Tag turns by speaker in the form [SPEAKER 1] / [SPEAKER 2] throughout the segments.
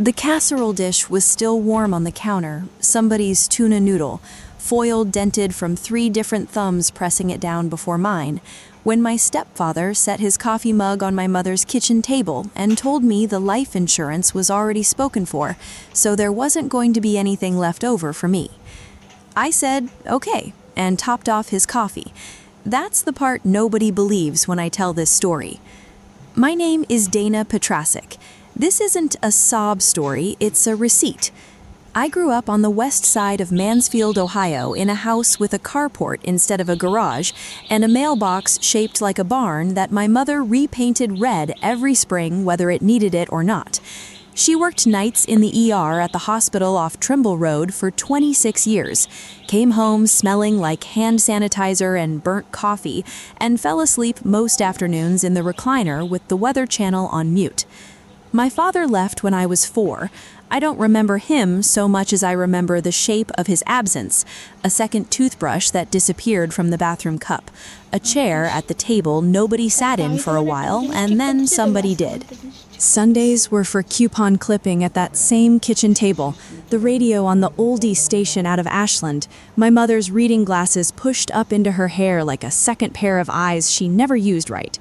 [SPEAKER 1] The casserole dish was still warm on the counter, somebody's tuna noodle, foil dented from 3 different thumbs pressing it down before mine, when my stepfather set his coffee mug on my mother's kitchen table and told me the life insurance was already spoken for, so there wasn't going to be anything left over for me. I said, okay, and topped off his coffee. That's the part nobody believes when I tell this story. My name is Dana Petrasic. This isn't a sob story, it's a receipt. I grew up on the west side of Mansfield, Ohio, in a house with a carport instead of a garage, and a mailbox shaped like a barn that my mother repainted red every spring whether it needed it or not. She worked nights in the ER at the hospital off Trimble Road for 26 years, came home smelling like hand sanitizer and burnt coffee, and fell asleep most afternoons in the recliner with the Weather Channel on mute. My father left when I was 4. I don't remember him so much as I remember the shape of his absence, a second toothbrush that disappeared from the bathroom cup, a chair at the table nobody sat in for a while, and then somebody did. Sundays were for coupon clipping at that same kitchen table, the radio on the oldie station out of Ashland, my mother's reading glasses pushed up into her hair like a second pair of eyes she never used right.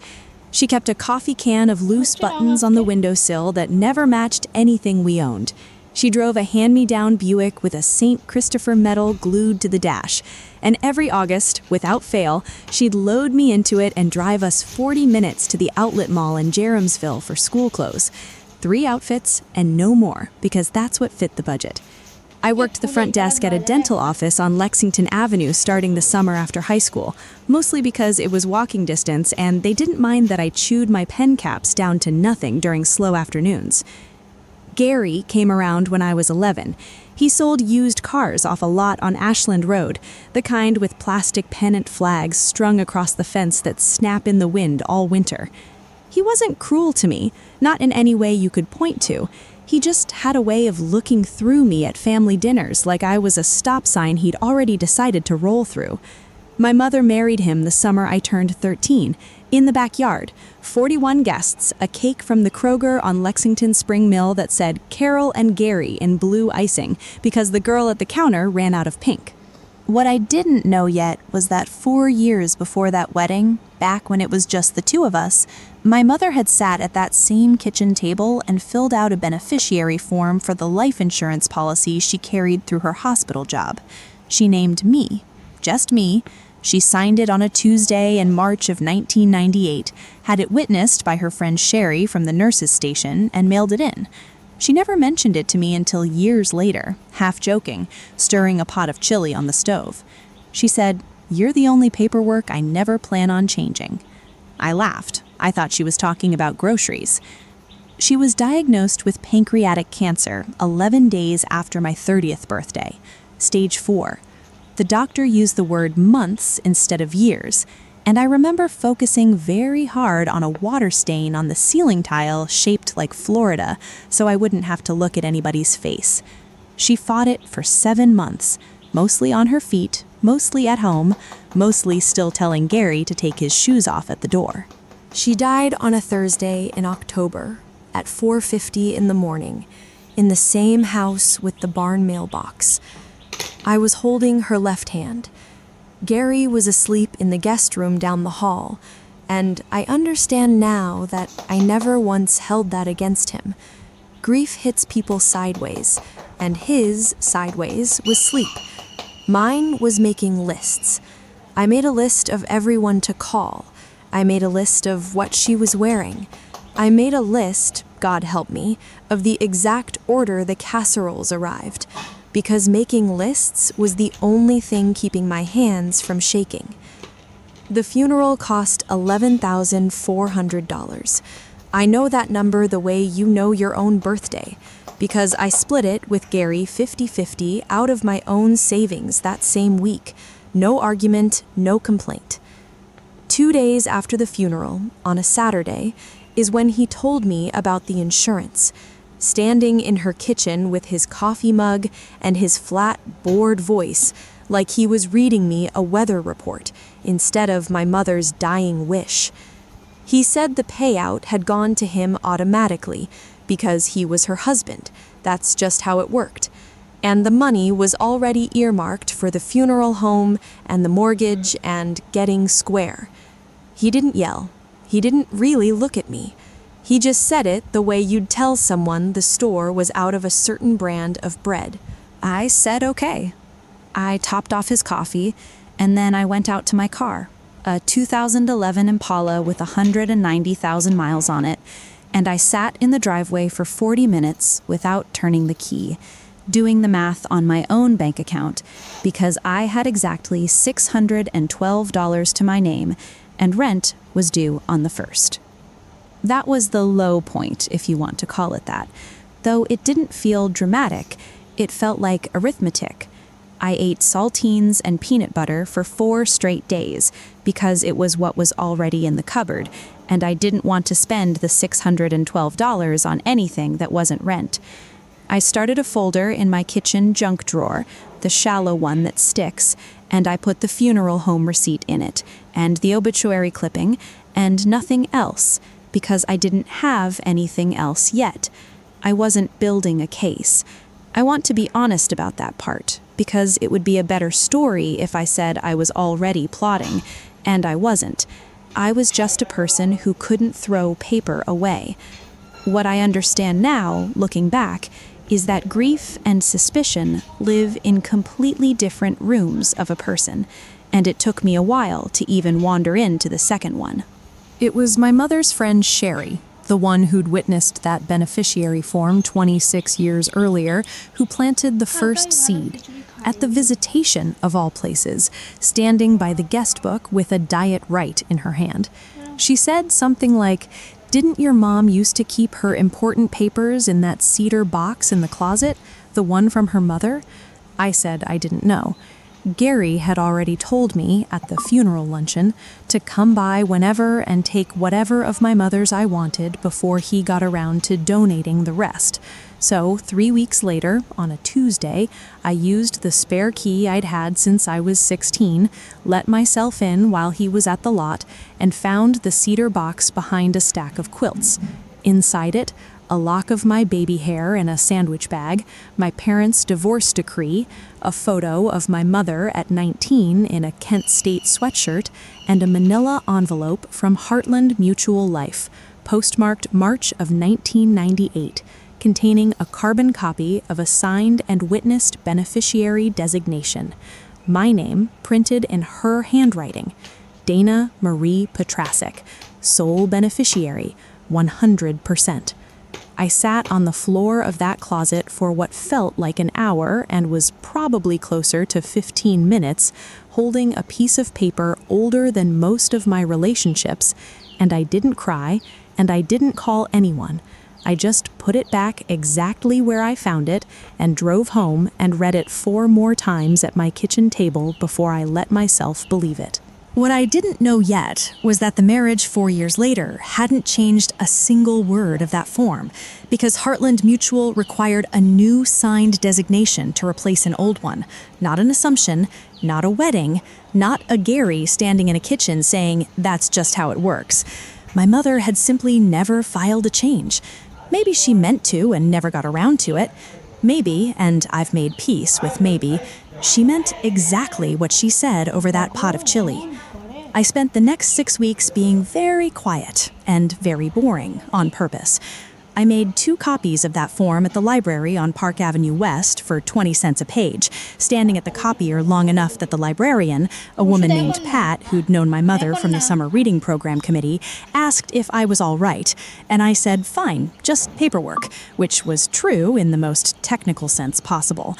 [SPEAKER 1] She kept a coffee can of loose buttons on the windowsill that never matched anything we owned. She drove a hand-me-down Buick with a St. Christopher medal glued to the dash. And every August, without fail, she'd load me into it and drive us 40 minutes to the outlet mall in Jeremsville for school clothes. 3 outfits and no more, because that's what fit the budget. I worked the front desk at a dental office on Lexington Avenue starting the summer after high school, mostly because it was walking distance and they didn't mind that I chewed my pen caps down to nothing during slow afternoons. Gary came around when I was 11. He sold used cars off a lot on Ashland Road, the kind with plastic pennant flags strung across the fence that snap in the wind all winter. He wasn't cruel to me, not in any way you could point to. He just had a way of looking through me at family dinners like I was a stop sign he'd already decided to roll through. My mother married him the summer I turned 13, in the backyard, 41 guests, a cake from the Kroger on Lexington Spring Mill that said Carol and Gary in blue icing because the girl at the counter ran out of pink. What I didn't know yet was that 4 years before that wedding, back when it was just the 2 of us, my mother had sat at that same kitchen table and filled out a beneficiary form for the life insurance policy she carried through her hospital job. She named me, just me. She signed it on a Tuesday in March of 1998, had it witnessed by her friend Sherry from the nurses' station, and mailed it in. She never mentioned it to me until years later, half joking, stirring a pot of chili on the stove. She said, "You're the only paperwork I never plan on changing." I laughed. I thought she was talking about groceries. She was diagnosed with pancreatic cancer 11 days after my 30th birthday, stage 4. The doctor used the word months instead of years, and I remember focusing very hard on a water stain on the ceiling tile shaped like Florida, so I wouldn't have to look at anybody's face. She fought it for 7 months, mostly on her feet, mostly at home, mostly still telling Gary to take his shoes off at the door. She died on a Thursday in October at 4:50 in the morning, in the same house with the barn mailbox. I was holding her left hand. Gary was asleep in the guest room down the hall, and I understand now that I never once held that against him. Grief hits people sideways, and his sideways was sleep. Mine was making lists. I made a list of everyone to call. I made a list of what she was wearing. I made a list, God help me, of the exact order the casseroles arrived, because making lists was the only thing keeping my hands from shaking. The funeral cost $11,400. I know that number the way you know your own birthday, because I split it with Gary 50-50 out of my own savings that same week. No argument, no complaint. 2 days after the funeral, on a Saturday, is when he told me about the insurance. Standing in her kitchen with his coffee mug and his flat, bored voice, like he was reading me a weather report instead of my mother's dying wish. He said the payout had gone to him automatically because he was her husband. That's just how it worked. And the money was already earmarked for the funeral home and the mortgage and getting square. He didn't yell. He didn't really look at me. He just said it the way you'd tell someone the store was out of a certain brand of bread. I said okay. I topped off his coffee, and then I went out to my car, a 2011 Impala with 190,000 miles on it, and I sat in the driveway for 40 minutes without turning the key, doing the math on my own bank account, because I had exactly $612 to my name, and rent was due on the 1st. That was the low point, if you want to call it that. Though it didn't feel dramatic, it felt like arithmetic. I ate saltines and peanut butter for 4 straight days because it was what was already in the cupboard, and I didn't want to spend the $612 on anything that wasn't rent. I started a folder in my kitchen junk drawer, the shallow one that sticks, and I put the funeral home receipt in it, and the obituary clipping, and nothing else, because I didn't have anything else yet. I wasn't building a case. I want to be honest about that part, because it would be a better story if I said I was already plotting, and I wasn't. I was just a person who couldn't throw paper away. What I understand now, looking back, is that grief and suspicion live in completely different rooms of a person, and it took me a while to even wander into the second one. It was my mother's friend Sherry, the one who'd witnessed that beneficiary form 26 years earlier, who planted the first seed, at the visitation of all places, standing by the guest book with a diet right in her hand. She said something like, "Didn't your mom used to keep her important papers in that cedar box in the closet, the one from her mother?" I said I didn't know. Gary had already told me at the funeral luncheon to come by whenever and take whatever of my mother's I wanted before he got around to donating the rest. So 3 weeks later, on a Tuesday, I used the spare key I'd had since I was 16, let myself in while he was at the lot, and found the cedar box behind a stack of quilts. Inside it, a lock of my baby hair in a sandwich bag, my parents' divorce decree, a photo of my mother at 19 in a Kent State sweatshirt, and a manila envelope from Heartland Mutual Life, postmarked March of 1998, containing a carbon copy of a signed and witnessed beneficiary designation. My name printed in her handwriting, Dana Marie Petrasic, sole beneficiary, 100%. I sat on the floor of that closet for what felt like an hour and was probably closer to 15 minutes, holding a piece of paper older than most of my relationships, and I didn't cry, and I didn't call anyone. I just put it back exactly where I found it and drove home and read it 4 more times at my kitchen table before I let myself believe it. What I didn't know yet was that the marriage 4 years later hadn't changed a single word of that form, because Heartland Mutual required a new signed designation to replace an old one. Not an assumption, not a wedding, not a Gary standing in a kitchen saying, "That's just how it works." My mother had simply never filed a change. Maybe she meant to and never got around to it. Maybe, and I've made peace with maybe, she meant exactly what she said over that pot of chili. I spent the next 6 weeks being very quiet and very boring on purpose. I made 2 copies of that form at the library on Park Avenue West for 20 cents a page, standing at the copier long enough that the librarian, a woman named Pat, who'd known my mother from the summer reading program committee, asked if I was all right, and I said fine, just paperwork, which was true in the most technical sense possible.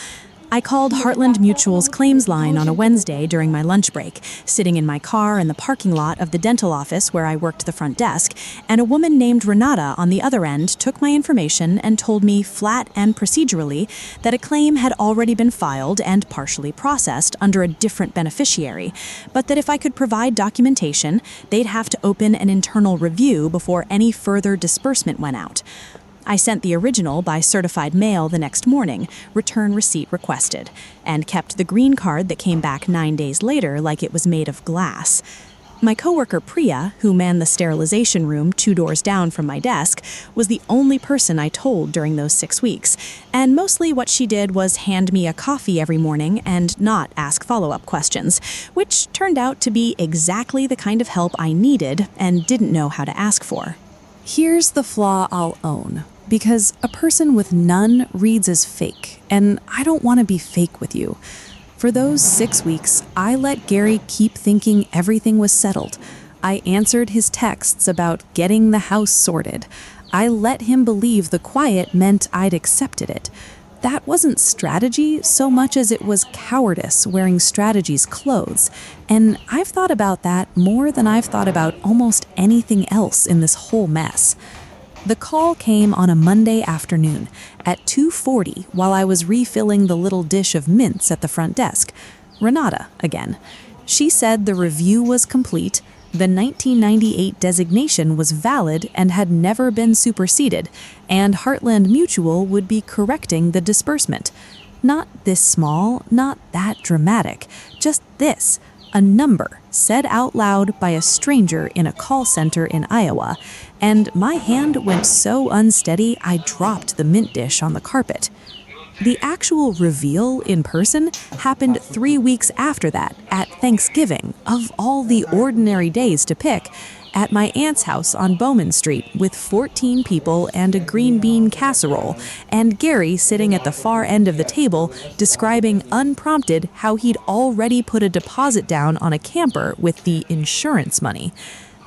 [SPEAKER 1] I called Heartland Mutual's claims line on a Wednesday during my lunch break, sitting in my car in the parking lot of the dental office where I worked the front desk, and a woman named Renata on the other end took my information and told me flat and procedurally that a claim had already been filed and partially processed under a different beneficiary, but that if I could provide documentation, they'd have to open an internal review before any further disbursement went out. I sent the original by certified mail the next morning, return receipt requested, and kept the green card that came back 9 days later like it was made of glass.
[SPEAKER 2] My coworker Priya, who manned the sterilization room 2 doors down from my desk, was the only person I told during those 6 weeks, and mostly what she did was hand me a coffee every morning and not ask follow-up questions, which turned out to be exactly the kind of help I needed and didn't know how to ask for.
[SPEAKER 1] Here's the flaw I'll own, because a person with none reads as fake, and I don't want to be fake with you. For those 6 weeks, I let Gary keep thinking everything was settled. I answered his texts about getting the house sorted. I let him believe the quiet meant I'd accepted it. That wasn't strategy so much as it was cowardice wearing strategy's clothes. And I've thought about that more than I've thought about almost anything else in this whole mess. The call came on a Monday afternoon at 2:40 while I was refilling the little dish of mints at the front desk. Renata again. She said the review was complete, the 1998 designation was valid and had never been superseded, and Heartland Mutual would be correcting the disbursement. Not this small, not that dramatic, just this. A number said out loud by a stranger in a call center in Iowa, and my hand went so unsteady I dropped the mint dish on the carpet. The actual reveal in person happened 3 weeks after that, at Thanksgiving, of all the ordinary days to pick, at my aunt's house on Bowman Street with 14 people and a green bean casserole, and Gary sitting at the far end of the table describing unprompted how he'd already put a deposit down on a camper with the insurance money.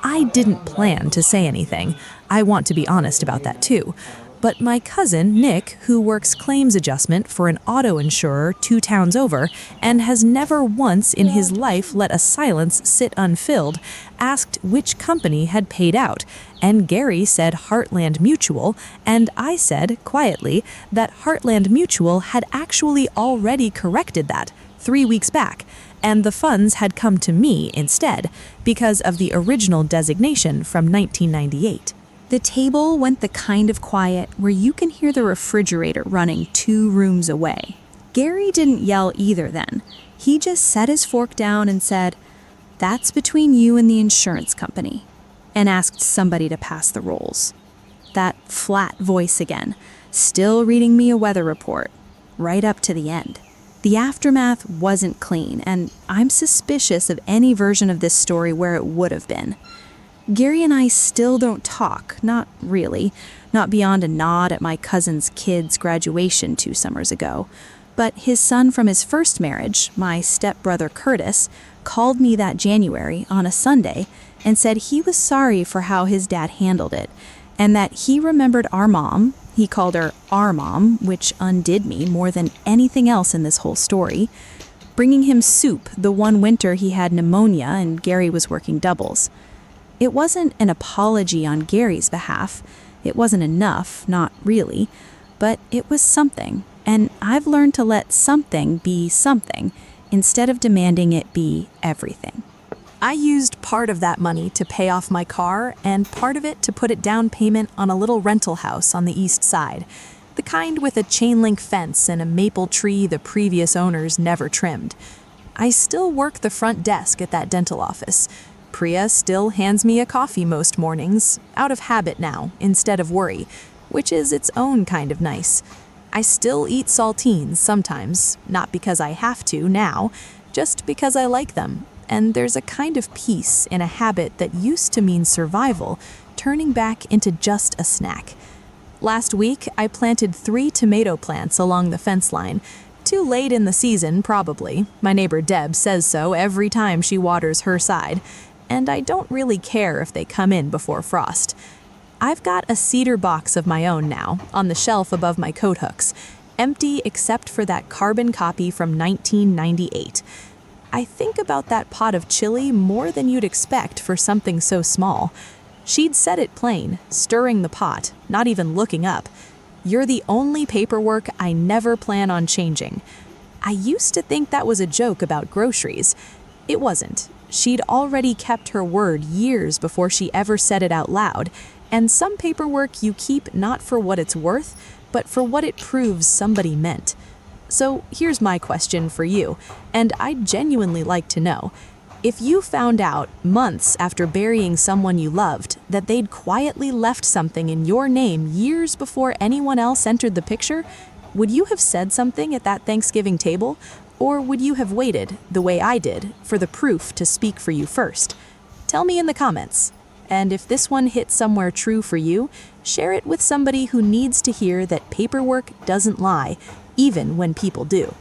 [SPEAKER 1] I didn't plan to say anything. I want to be honest about that too. But my cousin, Nick, who works claims adjustment for an auto insurer 2 towns over and has never once in his life let a silence sit unfilled, asked which company had paid out, and Gary said Heartland Mutual, and I said, quietly, that Heartland Mutual had actually already corrected that 3 weeks back, and the funds had come to me instead because of the original designation from 1998.
[SPEAKER 2] The table went the kind of quiet where you can hear the refrigerator running 2 rooms away. Gary didn't yell either then. He just set his fork down and said, "That's between you and the insurance company," and asked somebody to pass the rolls. That flat voice again, still reading me a weather report, right up to the end. The aftermath wasn't clean, and I'm suspicious of any version of this story where it would have been. Gary and I still don't talk, not really, not beyond a nod at my cousin's kid's graduation 2 summers ago. But his son from his first marriage, my stepbrother Curtis, called me that January on a Sunday and said he was sorry for how his dad handled it, and that he remembered our mom, he called her our mom, which undid me more than anything else in this whole story, bringing him soup the one winter he had pneumonia and Gary was working doubles. It wasn't an apology on Gary's behalf. It wasn't enough, not really, but it was something, and I've learned to let something be something instead of demanding it be everything. I used part of that money to pay off my car and part of it to put a down payment on a little rental house on the east side, the kind with a chain link fence and a maple tree the previous owners never trimmed. I still work the front desk at that dental office. Priya still hands me a coffee most mornings, out of habit now, instead of worry, which is its own kind of nice. I still eat saltines sometimes, not because I have to now, just because I like them, and there's a kind of peace in a habit that used to mean survival, turning back into just a snack. Last week, I planted 3 tomato plants along the fence line. Too late in the season, probably. My neighbor Deb says so every time she waters her side, and I don't really care if they come in before frost. I've got a cedar box of my own now, on the shelf above my coat hooks, empty except for that carbon copy from 1998. I think about that pot of chili more than you'd expect for something so small. She'd said it plain, stirring the pot, not even looking up. "You're the only paperwork I never plan on changing." I used to think that was a joke about groceries. It wasn't. She'd already kept her word years before she ever said it out loud, and some paperwork you keep not for what it's worth, but for what it proves somebody meant. So here's my question for you, and I'd genuinely like to know. If you found out, months after burying someone you loved, that they'd quietly left something in your name years before anyone else entered the picture, would you have said something at that Thanksgiving table? Or would you have waited, the way I did, for the proof to speak for you first? Tell me in the comments. And if this one hit somewhere true for you, share it with somebody who needs to hear that paperwork doesn't lie, even when people do.